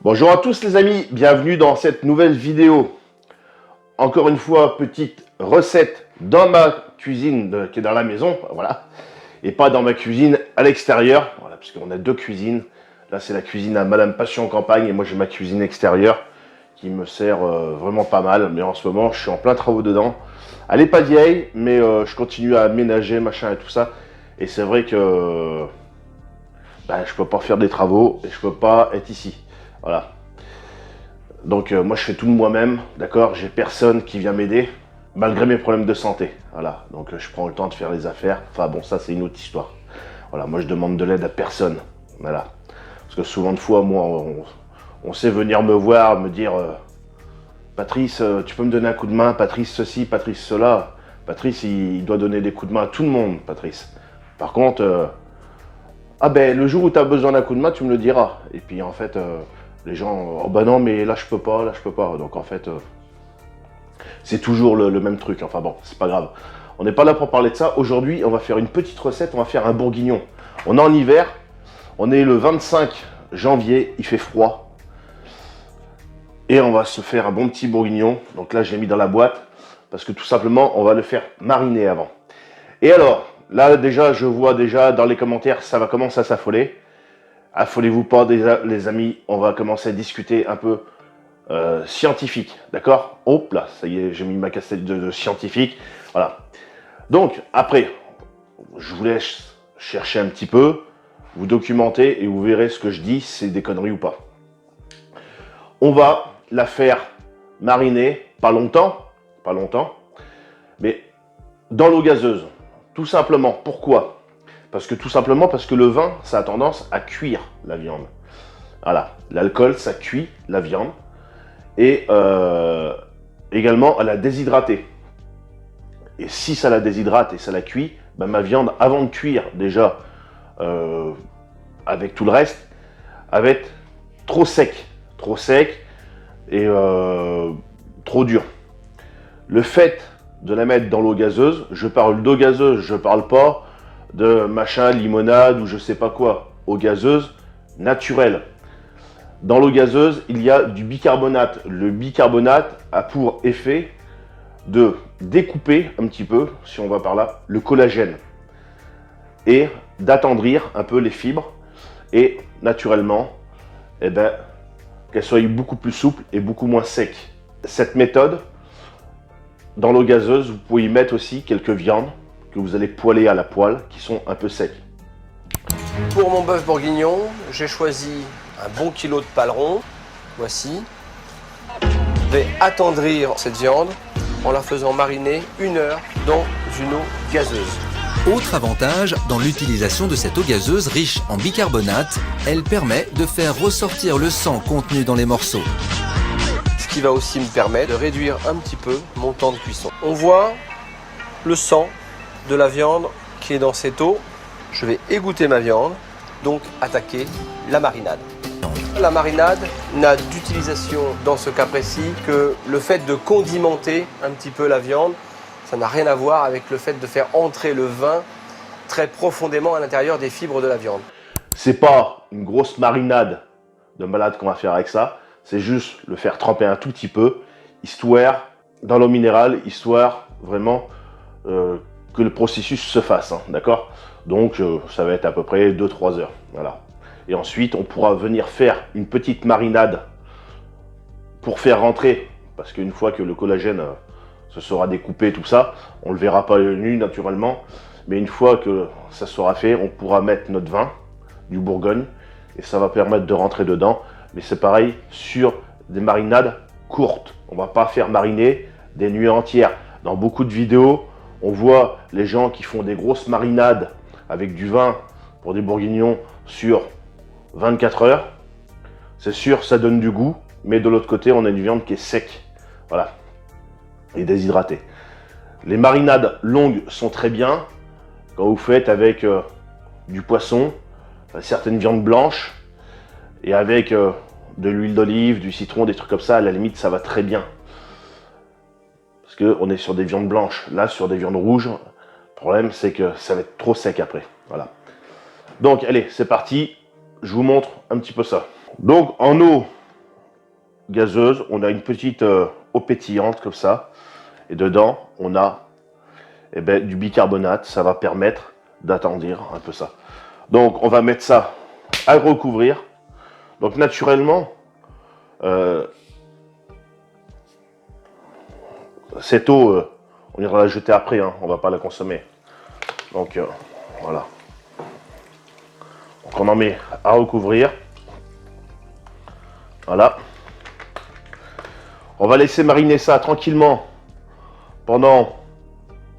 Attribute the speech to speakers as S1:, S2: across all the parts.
S1: Bonjour à tous les amis, bienvenue dans cette nouvelle vidéo. Encore une fois, petite recette dans ma cuisine qui est dans la maison, voilà. Et pas dans ma cuisine à l'extérieur, voilà, parce qu'on a deux cuisines. Là c'est la cuisine à Madame Passion en campagne et moi j'ai ma cuisine extérieure qui me sert vraiment pas mal. Mais en ce moment je suis en plein travaux dedans. Elle est pas vieille, mais je continue à aménager, machin et tout ça. Et c'est vrai que je peux pas faire des travaux et je peux pas être ici. Voilà. Donc moi je fais tout de moi-même, d'accord. J'ai personne qui vient m'aider, malgré mes problèmes de santé. Voilà, donc je prends le temps de faire les affaires. Enfin bon, ça c'est une autre histoire. Voilà, moi je demande de l'aide à personne. Voilà. Parce que souvent de fois, moi, on sait venir me voir, me dire Patrice, tu peux me donner un coup de main, Patrice ceci, Patrice cela. Patrice, il doit donner des coups de main à tout le monde, Patrice. Par contre, ah ben le jour où tu as besoin d'un coup de main, tu me le diras. Et puis en fait, les gens, oh bah non, mais là je peux pas, là je peux pas. Donc en fait, c'est toujours le même truc. Enfin bon, c'est pas grave. On n'est pas là pour parler de ça. Aujourd'hui, on va faire une petite recette, on va faire un bourguignon. On est en hiver, on est le 25 janvier, il fait froid. Et on va se faire un bon petit bourguignon. Donc là, je l'ai mis dans la boîte, parce que tout simplement, on va le faire mariner avant. Et alors, là déjà, je vois déjà dans les commentaires, ça va commencer à s'affoler. Affolez-vous pas les amis, on va commencer à discuter un peu scientifique, d'accord? Hop là, ça y est, j'ai mis ma cassette de scientifique, voilà. Donc, après, je vous laisse chercher un petit peu, vous documenter et vous verrez ce que je dis, c'est des conneries ou pas. On va la faire mariner, pas longtemps, mais dans l'eau gazeuse. Tout simplement, pourquoi? Parce que le vin, ça a tendance à cuire la viande. Voilà, l'alcool, ça cuit la viande. Et également à la déshydrater. Et si ça la déshydrate et ça la cuit, ben ma viande, avant de cuire déjà, avec tout le reste, va être trop sec et trop dur. Le fait de la mettre dans l'eau gazeuse, je parle d'eau gazeuse, je parle pas de machin, limonade ou je sais pas quoi. Eau gazeuse naturelle. Dans l'eau gazeuse, il y a du bicarbonate. Le bicarbonate a pour effet de découper un petit peu, si on va par là, le collagène et d'attendrir un peu les fibres et naturellement, qu'elles soient beaucoup plus souples et beaucoup moins secs. Cette méthode, dans l'eau gazeuse, vous pouvez y mettre aussi quelques viandes que vous allez poêler à la poêle qui sont un peu secs.
S2: Pour mon bœuf bourguignon, j'ai choisi un bon kilo de paleron, voici. Je vais attendrir cette viande en la faisant mariner 1 heure dans une eau gazeuse.
S3: Autre avantage dans l'utilisation de cette eau gazeuse riche en bicarbonate, elle permet de faire ressortir le sang contenu dans les morceaux.
S2: Ce qui va aussi me permettre de réduire un petit peu mon temps de cuisson. On voit le sang de la viande qui est dans cette eau. Je vais égoutter ma viande, donc attaquer la marinade. La marinade n'a d'utilisation dans ce cas précis que le fait de condimenter un petit peu la viande. Ça n'a rien à voir avec le fait de faire entrer le vin très profondément à l'intérieur des fibres de la viande.
S1: C'est pas une grosse marinade de malade qu'on va faire avec ça, c'est juste le faire tremper un tout petit peu, histoire, dans l'eau minérale, histoire vraiment que le processus se fasse, hein, d'accord? Donc ça va être à peu près 2-3 heures, voilà. Et ensuite, on pourra venir faire une petite marinade pour faire rentrer, parce qu'une fois que le collagène se sera découpé, tout ça, on ne le verra pas nu naturellement, mais une fois que ça sera fait, on pourra mettre notre vin, du Bourgogne, et ça va permettre de rentrer dedans. Mais c'est pareil sur des marinades courtes. On ne va pas faire mariner des nuits entières. Dans beaucoup de vidéos, on voit les gens qui font des grosses marinades avec du vin pour des bourguignons sur 24 heures. C'est sûr, ça donne du goût, mais de l'autre côté, on a une viande qui est sec. Voilà. Et déshydratée. Les marinades longues sont très bien quand vous faites avec du poisson, certaines viandes blanches, et avec de l'huile d'olive, du citron, des trucs comme ça, à la limite, ça va très bien. Parce qu'on est sur des viandes blanches. Là, sur des viandes rouges, le problème, c'est que ça va être trop sec après. Voilà. Donc, allez, c'est parti. Je vous montre un petit peu ça. Donc, en eau gazeuse, on a une petite eau pétillante comme ça. Et dedans, on a du bicarbonate. Ça va permettre d'attendrir un peu ça. Donc, on va mettre ça à recouvrir. Donc, naturellement, cette eau, on ira la jeter après. Hein, on va pas la consommer. Donc, voilà. Donc, on en met à recouvrir. Voilà. On va laisser mariner ça tranquillement pendant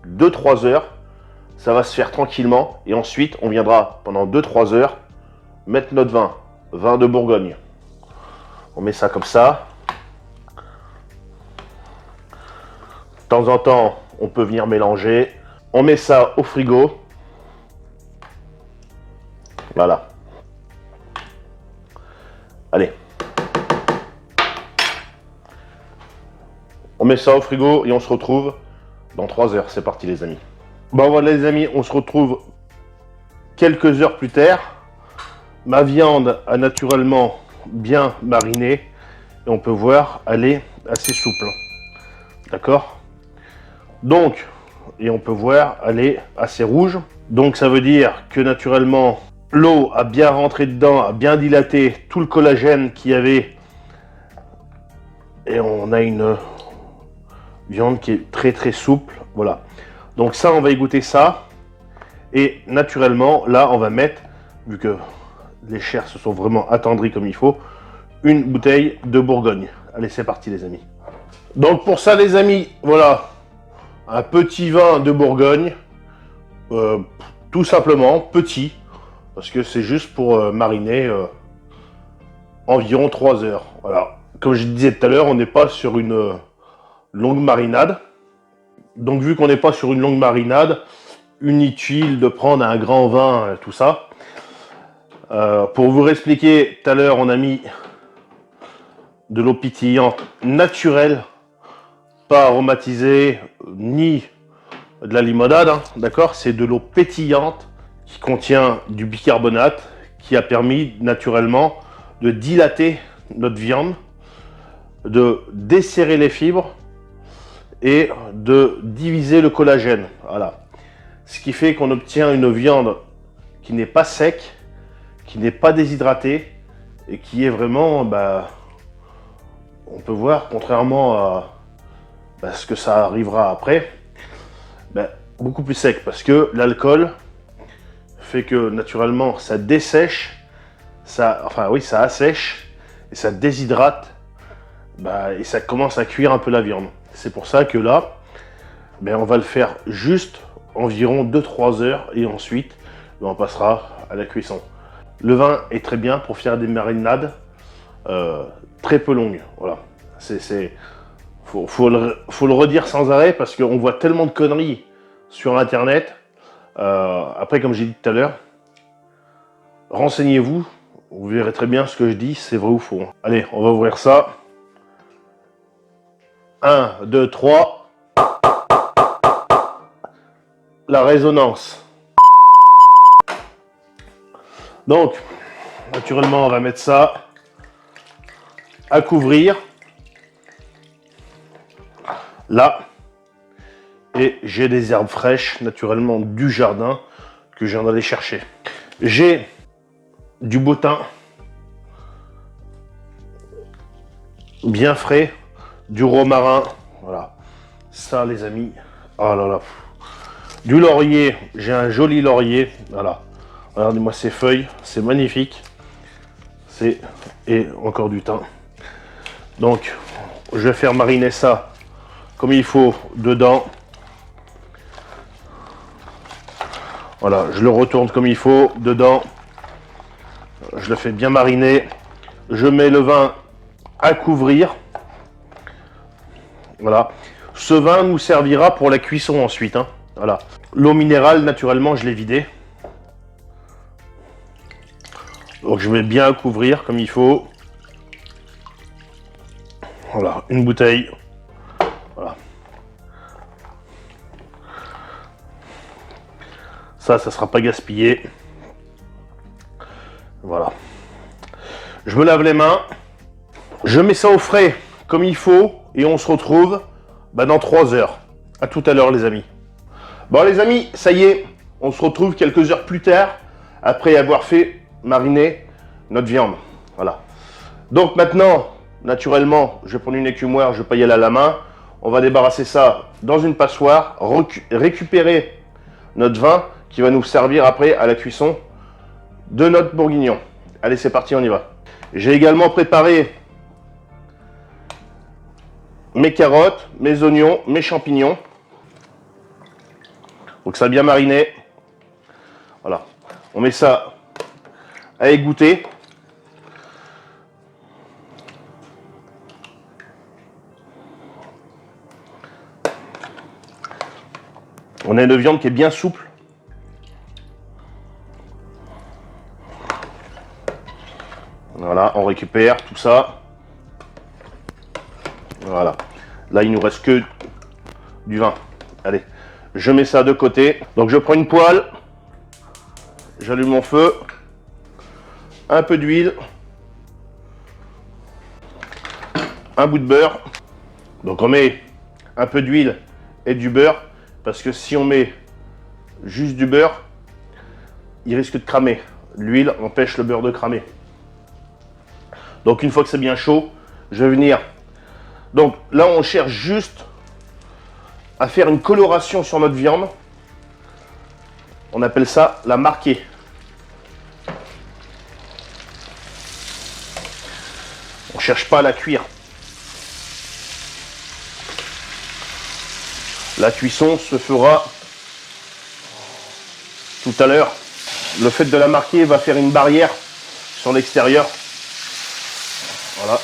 S1: 2-3 heures. Ça va se faire tranquillement. Et ensuite, on viendra pendant 2-3 heures mettre notre vin de Bourgogne. On met ça comme ça. De temps en temps, on peut venir mélanger. On met ça au frigo. Voilà. Allez. On met ça au frigo et on se retrouve dans 3 heures. C'est parti les amis. Bon voilà les amis, on se retrouve quelques heures plus tard. Ma viande a naturellement bien mariné. Et on peut voir, elle est assez souple. D'accord? Donc, et on peut voir, elle est assez rouge. Donc ça veut dire que naturellement, l'eau a bien rentré dedans, a bien dilaté tout le collagène qu'il y avait. Et on a une viande qui est très très souple. Voilà. Donc ça, on va égoutter ça. Et naturellement, là, on va mettre, vu que les chairs se sont vraiment attendries comme il faut, une bouteille de Bourgogne. Allez, c'est parti les amis. Donc pour ça les amis, voilà, un petit vin de Bourgogne. Tout simplement, petit. Parce que c'est juste pour mariner environ 3 heures. Voilà. Comme je disais tout à l'heure, on n'est pas sur une longue marinade. Donc vu qu'on n'est pas sur une longue marinade, inutile de prendre un grand vin, tout ça. Pour vous réexpliquer, tout à l'heure on a mis de l'eau pétillante naturelle, pas aromatisée, ni de la limonade, hein, d'accord? C'est de l'eau pétillante qui contient du bicarbonate qui a permis naturellement de dilater notre viande, de desserrer les fibres et de diviser le collagène. Voilà. Ce qui fait qu'on obtient une viande qui n'est pas sec, qui n'est pas déshydratée et qui est vraiment, on peut voir, contrairement à ce que ça arrivera après, beaucoup plus sec parce que l'alcool fait que naturellement ça dessèche, ça assèche et ça déshydrate et ça commence à cuire un peu la viande. C'est pour ça que là, on va le faire juste environ 2-3 heures et ensuite on passera à la cuisson. Le vin est très bien pour faire des marinades très peu longues. Voilà. Faut le redire sans arrêt parce qu'on voit tellement de conneries sur internet. Après, comme j'ai dit tout à l'heure, renseignez-vous, vous verrez très bien ce que je dis, c'est vrai ou faux. Allez, on va ouvrir ça. 1, 2, 3. La résonance. Donc, naturellement, on va mettre ça à couvrir. Là. Et j'ai des herbes fraîches, naturellement du jardin, que je viens d'aller chercher. J'ai du beau thym, bien frais, du romarin, voilà. Ça les amis, oh là là. Du laurier, j'ai un joli laurier, voilà. Regardez-moi ces feuilles, c'est magnifique. Et encore du thym. Donc, je vais faire mariner ça comme il faut dedans. Voilà, je le retourne comme il faut dedans. Je le fais bien mariner. Je mets le vin à couvrir. Voilà. Ce vin nous servira pour la cuisson ensuite. Hein. Voilà. L'eau minérale, naturellement, je l'ai vidée. Donc je mets bien à couvrir comme il faut. Voilà, une bouteille. Voilà. Ça sera pas gaspillé. Voilà. Je me lave les mains. Je mets ça au frais comme il faut et on se retrouve dans 3 heures. À tout à l'heure les amis. Bon les amis, ça y est, on se retrouve quelques heures plus tard après avoir fait mariner notre viande. Voilà. Donc maintenant, naturellement, je vais prendre une écumoire, je vais pas y aller à la main. On va débarrasser ça dans une passoire, récupérer notre vin qui va nous servir après à la cuisson de notre bourguignon. Allez, c'est parti, on y va. J'ai également préparé mes carottes, mes oignons, mes champignons. Donc ça a bien mariné. Voilà. On met ça à égoutter. On a une viande qui est bien souple. Voilà, on récupère tout ça. Voilà. Là, il nous reste que du vin. Allez, je mets ça de côté. Donc, je prends une poêle. J'allume mon feu. Un peu d'huile. Un bout de beurre. Donc, on met un peu d'huile et du beurre. Parce que si on met juste du beurre, il risque de cramer. L'huile empêche le beurre de cramer. Donc une fois que c'est bien chaud, je vais venir. Donc là, on cherche juste à faire une coloration sur notre viande. On appelle ça la marquer. On ne cherche pas à la cuire. La cuisson se fera tout à l'heure. Le fait de la marquer va faire une barrière sur l'extérieur. Voilà.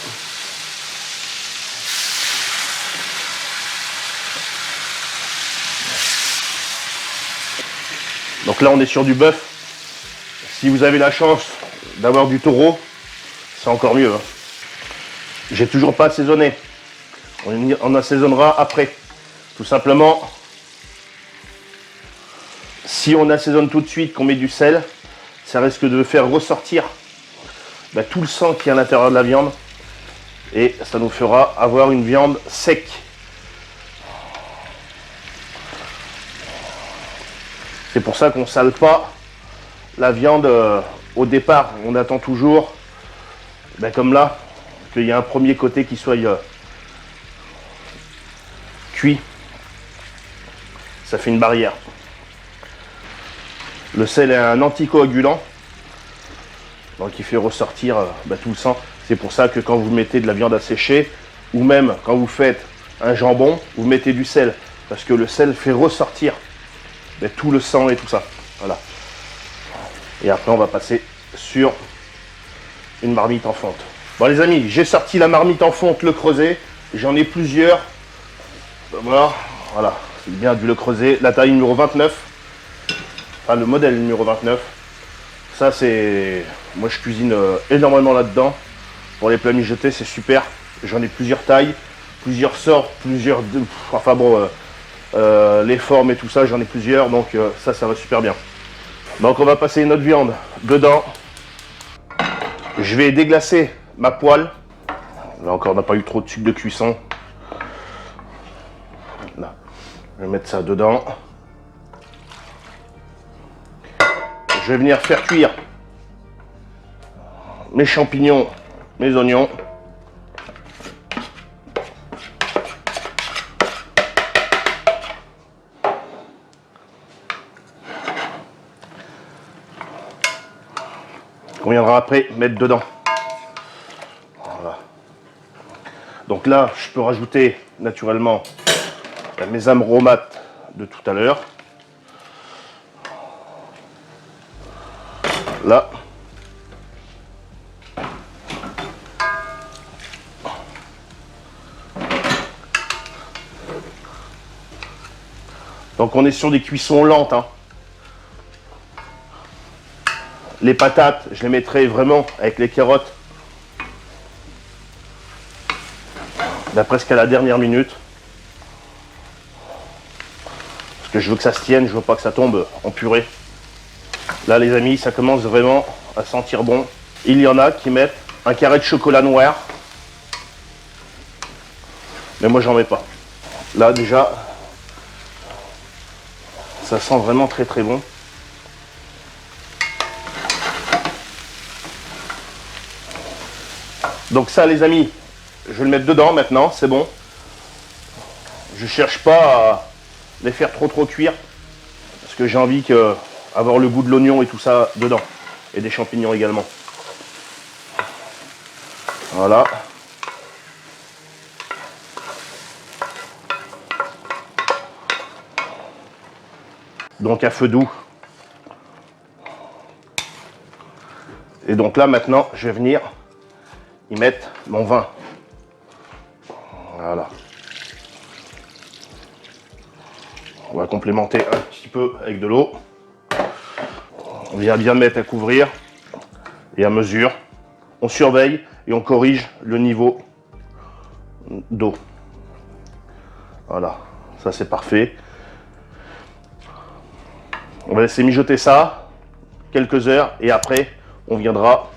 S1: Donc là, on est sur du bœuf. Si vous avez la chance d'avoir du taureau, c'est encore mieux. J'ai toujours pas assaisonné. On assaisonnera après. Tout simplement, si on assaisonne tout de suite, qu'on met du sel, ça risque de faire ressortir tout le sang qui est à l'intérieur de la viande et ça nous fera avoir une viande sec. C'est pour ça qu'on ne sale pas la viande au départ. On attend toujours, comme là, qu'il y ait un premier côté qui soit cuit. Ça fait une barrière. Le sel est un anticoagulant, donc il fait ressortir tout le sang. C'est pour ça que quand vous mettez de la viande à sécher, ou même quand vous faites un jambon, vous mettez du sel, parce que le sel fait ressortir tout le sang et tout ça. Voilà. Et après on va passer sur une marmite en fonte. Bon les amis, j'ai sorti la marmite en fonte, le creuset. J'en ai plusieurs. Voilà. C'est bien du le creuset. La taille numéro 29. Enfin le modèle numéro 29. Ça c'est... Moi je cuisine énormément là-dedans. Pour les plats mijotés c'est super. J'en ai plusieurs tailles, plusieurs sortes, plusieurs... Enfin bon, les formes et tout ça, j'en ai plusieurs. Donc ça va super bien. Donc on va passer notre viande dedans. Je vais déglacer ma poêle. Là encore on n'a pas eu trop de sucre de cuisson. Là. Je vais mettre ça dedans. Je vais venir faire cuire mes champignons, mes oignons. On viendra après mettre dedans. Voilà. Donc là, je peux rajouter naturellement mes aromates de tout à l'heure. Là. Donc on est sur des cuissons lentes. Les patates, je les mettrai vraiment avec les carottes. Presque à la dernière minute. Parce que je veux que ça se tienne, je veux pas que ça tombe en purée. Là les amis, ça commence vraiment à sentir bon. Il y en a qui mettent un carré de chocolat noir Mais moi, j'en mets pas. Là, déjà, ça sent vraiment très très bon. Donc ça, les amis, je vais le mettre dedans maintenant, c'est bon. Je cherche pas à les faire trop cuire, parce que j'ai envie avoir le goût de l'oignon et tout ça dedans, et des champignons également. Voilà. Donc à feu doux. Et donc là maintenant, je vais venir y mettre mon vin. Voilà. On va complémenter un petit peu avec de l'eau. On vient bien mettre à couvrir et à mesure. On surveille et on corrige le niveau d'eau. Voilà, ça c'est parfait. On va laisser mijoter ça quelques heures et après on viendra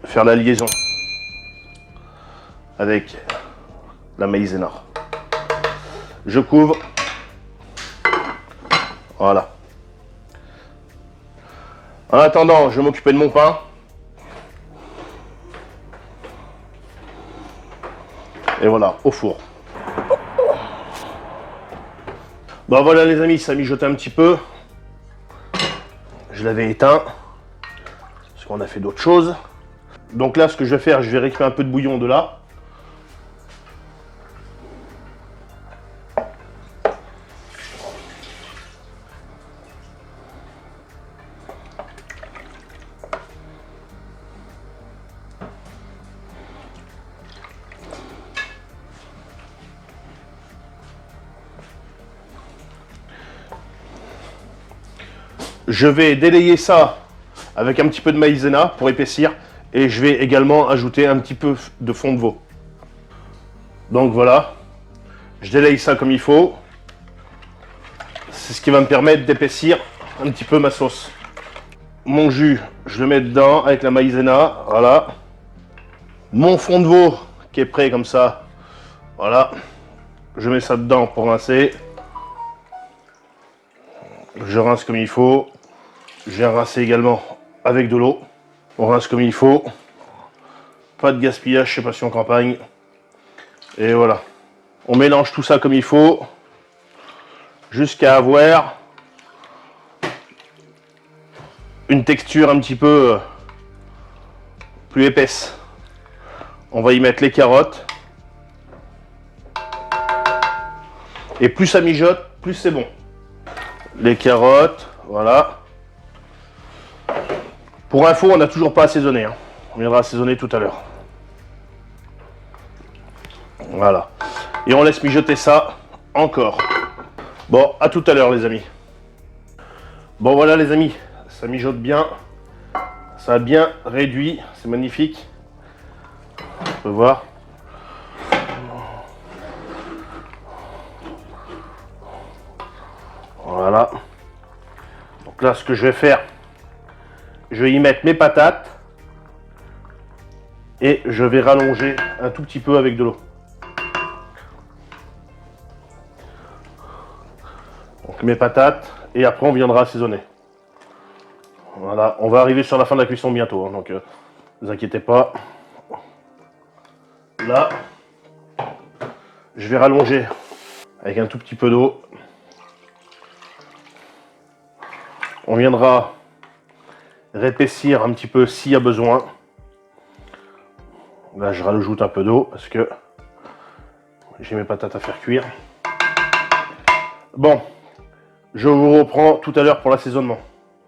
S1: faire la liaison avec la maïzena. Je couvre. Voilà. En attendant, je vais m'occuper de mon pain. Et voilà, au four. Bon voilà les amis, ça a mijoté un petit peu. Je l'avais éteint. Parce qu'on a fait d'autres choses. Donc là, ce que je vais faire, je vais récupérer un peu de bouillon de là. Je vais délayer ça avec un petit peu de maïzena pour épaissir. Et je vais également ajouter un petit peu de fond de veau. Donc voilà. Je délaye ça comme il faut. C'est ce qui va me permettre d'épaissir un petit peu ma sauce. Mon jus, je le mets dedans avec la maïzena. Voilà. Mon fond de veau qui est prêt comme ça. Voilà. Je mets ça dedans pour rincer. Je rince comme il faut. Je viens rincer également avec de l'eau. On rince comme il faut. Pas de gaspillage, je sais pas si en campagne. Et voilà. On mélange tout ça comme il faut. Jusqu'à avoir une texture un petit peu plus épaisse. On va y mettre les carottes. Et plus ça mijote, plus c'est bon. Les carottes, voilà. Pour info, on n'a toujours pas assaisonné. Hein. On viendra assaisonner tout à l'heure. Voilà. Et on laisse mijoter ça encore. Bon, à tout à l'heure les amis. Bon voilà les amis, ça mijote bien. Ça a bien réduit, c'est magnifique. On peut voir. Voilà. Donc là, ce que je vais faire, je vais y mettre mes patates et je vais rallonger un tout petit peu avec de l'eau. Donc mes patates et après on viendra assaisonner. Voilà, on va arriver sur la fin de la cuisson bientôt, hein, donc ne vous inquiétez pas. Là, je vais rallonger avec un tout petit peu d'eau. On viendra réépaissir un petit peu s'il y a besoin. Là, je rajoute un peu d'eau parce que j'ai mes patates à faire cuire. Bon, je vous reprends tout à l'heure pour l'assaisonnement.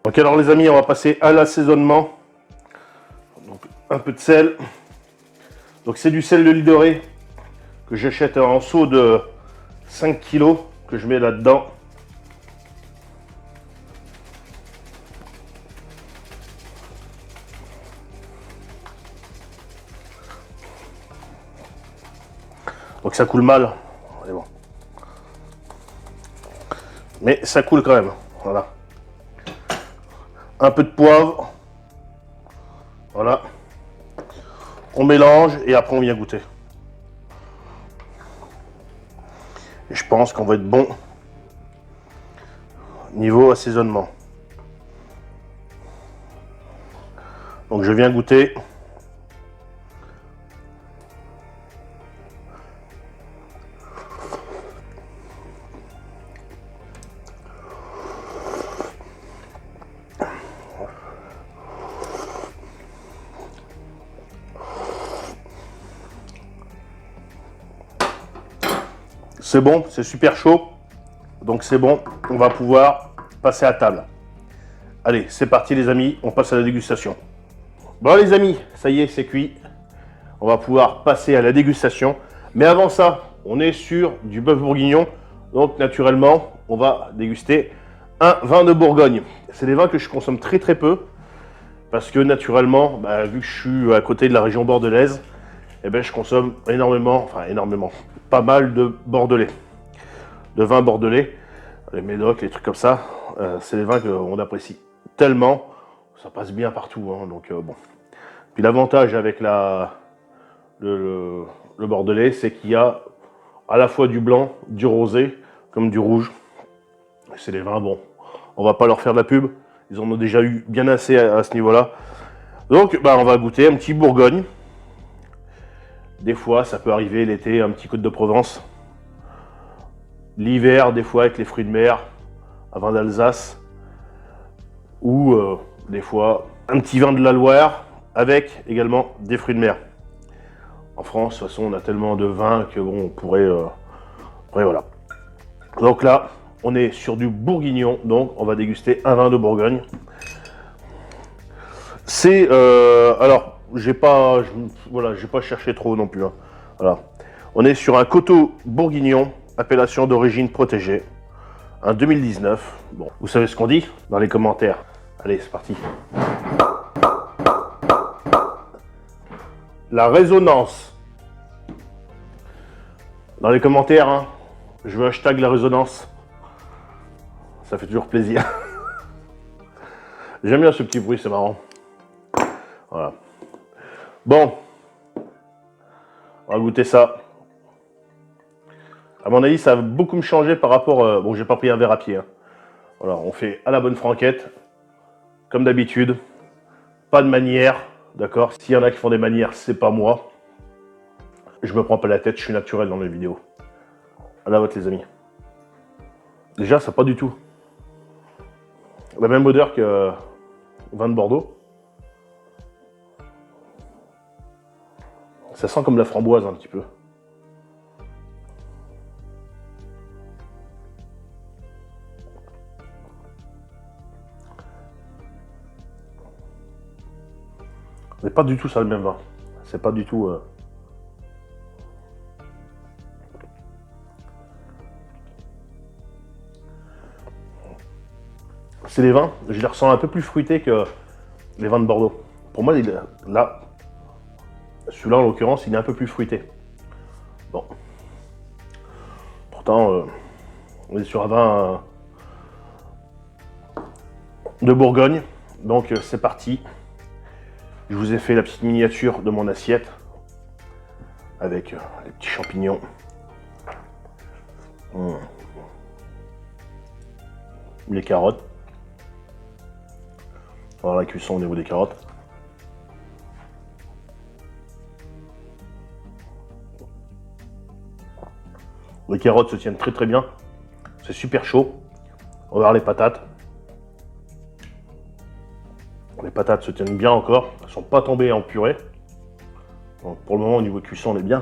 S1: Donc alors les amis, on va passer à l'assaisonnement. Donc un peu de sel. Donc c'est du sel de l'île de Ré que j'achète en seau de 5 kg que je mets là-dedans. Donc ça coule mal, mais bon. Mais ça coule quand même, voilà. Un peu de poivre, voilà. On mélange et après on vient goûter. Et je pense qu'on va être bon niveau assaisonnement. Donc je viens goûter. C'est bon, c'est super chaud. Donc c'est bon, on va pouvoir passer à table. Allez, c'est parti les amis, on passe à la dégustation. Bon les amis, ça y est, c'est cuit. On va pouvoir passer à la dégustation. Mais avant ça, on est sur du bœuf bourguignon. Donc naturellement, on va déguster un vin de Bourgogne. C'est des vins que je consomme très très peu. Parce que naturellement, vu que je suis à côté de la région bordelaise, eh ben, je consomme énormément, pas mal de bordelais. De vins bordelais, les médocs, les trucs comme ça. C'est des vins qu'on apprécie tellement. Ça passe bien partout. Hein, donc bon. Puis l'avantage avec le bordelais, c'est qu'il y a à la fois du blanc, du rosé, comme du rouge. C'est des vins bons. On va pas leur faire de la pub. Ils en ont déjà eu bien assez à ce niveau-là. Donc, on va goûter un petit Bourgogne. Des fois, ça peut arriver l'été, un petit Côte de Provence. L'hiver, des fois, avec les fruits de mer, un vin d'Alsace. Ou des fois, un petit vin de la Loire, avec également des fruits de mer. En France, de toute façon, on a tellement de vins que bon, on pourrait voilà. Donc là, on est sur du bourguignon, donc on va déguster un vin de Bourgogne. C'est alors, j'ai pas cherché trop non plus. Hein. Voilà, on est sur un coteau bourguignon, appellation d'origine protégée, un 2019. Bon, vous savez ce qu'on dit dans les commentaires. Allez, c'est parti. La résonance. Dans les commentaires, hein, je veux hashtag la résonance. Ça fait toujours plaisir. J'aime bien ce petit bruit, c'est marrant. Voilà. Bon. On va goûter ça. À mon avis, ça va beaucoup me changer par rapport... bon, j'ai pas pris un verre à pied. Hein. Voilà, on fait à la bonne franquette. Comme d'habitude. Pas de manière. D'accord? S'il y en a qui font des manières, c'est pas moi. Je me prends pas la tête, je suis naturel dans mes vidéos. À la vôtre les amis. Déjà, ça n'a pas du tout la même odeur que vin de Bordeaux. Ça sent comme la framboise un petit peu. Mais pas du tout ça le même vin. C'est pas du tout... C'est des vins, je les ressens un peu plus fruités que les vins de Bordeaux. Pour moi, là, celui-là en l'occurrence, il est un peu plus fruité. Bon. Pourtant, on est sur un vin de Bourgogne. Donc c'est parti. Je vous ai fait la petite miniature de mon assiette. Avec les petits champignons. Les carottes. Voilà la cuisson au niveau des carottes. Les carottes se tiennent très très bien. C'est super chaud. On va voir les patates. Les patates se tiennent bien encore. Elles ne sont pas tombées en purée. Donc pour le moment au niveau cuisson on est bien.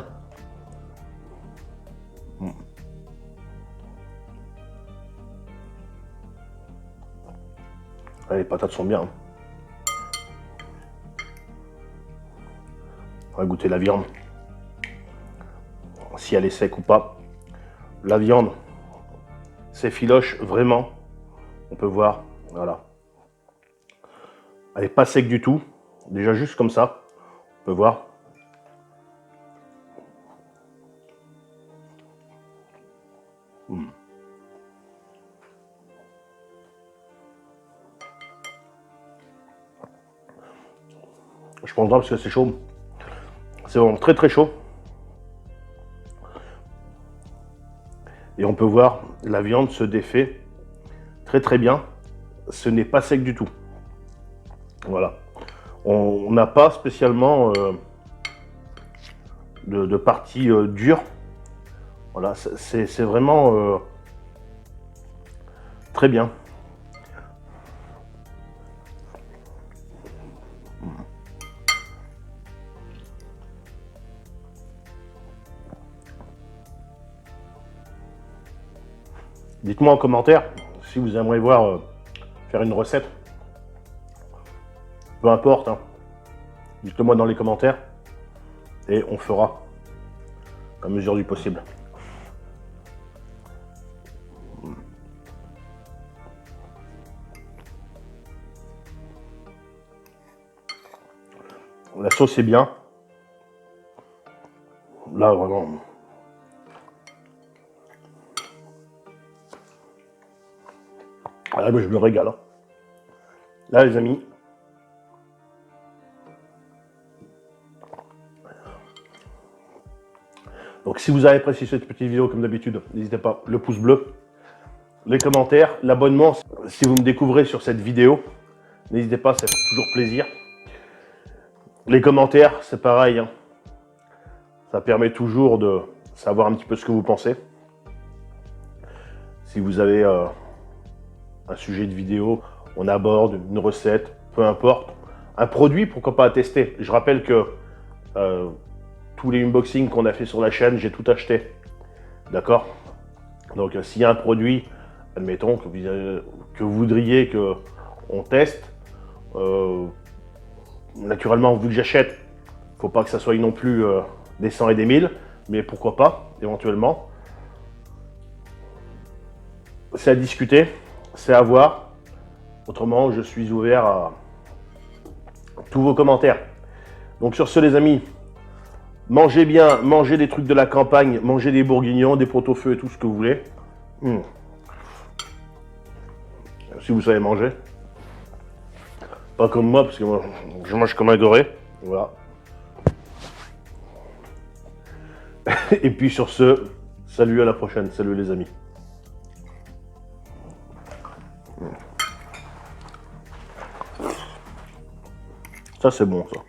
S1: Les patates sont bien. On va goûter la viande. Si elle est sec ou pas. La viande s'effiloche vraiment. On peut voir. Voilà. Elle n'est pas sec du tout. Déjà juste comme ça. On peut voir. Je prends le temps parce que c'est chaud. C'est vraiment très très chaud. Et on peut voir, la viande se défait très bien. Ce n'est pas sec du tout. Voilà. On n'a pas spécialement de partie dure. Voilà, c'est vraiment très bien. Dites-moi en commentaire si vous aimeriez voir faire une recette. Peu importe, hein. Dites-le moi dans les commentaires et on fera à mesure du possible. La sauce est bien. Là, vraiment. Ah, mais je me régale. Hein. Là, les amis. Donc, si vous avez apprécié cette petite vidéo, comme d'habitude, n'hésitez pas, le pouce bleu, les commentaires, l'abonnement. Si vous me découvrez sur cette vidéo, n'hésitez pas, ça fait toujours plaisir. Les commentaires, c'est pareil. Hein. Ça permet toujours de savoir un petit peu ce que vous pensez. Si vous avez un sujet de vidéo, on aborde une recette, peu importe. Un produit, pourquoi pas à tester. Je rappelle que tous les unboxings qu'on a fait sur la chaîne, j'ai tout acheté. D'accord? Donc s'il y a un produit, admettons, que vous voudriez qu'on teste, naturellement, vu que j'achète, il ne faut pas que ça soit non plus des 100 et des 1000, mais pourquoi pas, éventuellement. C'est à discuter, c'est à voir. Autrement, je suis ouvert à tous vos commentaires. Donc sur ce, les amis, mangez bien, mangez des trucs de la campagne, mangez des bourguignons, des pot-au-feu et tout ce que vous voulez. Si vous savez manger. Pas comme moi, parce que moi, je mange comme un doré. Voilà. Et puis sur ce, salut, à la prochaine. Salut les amis. Ça c'est bon ça.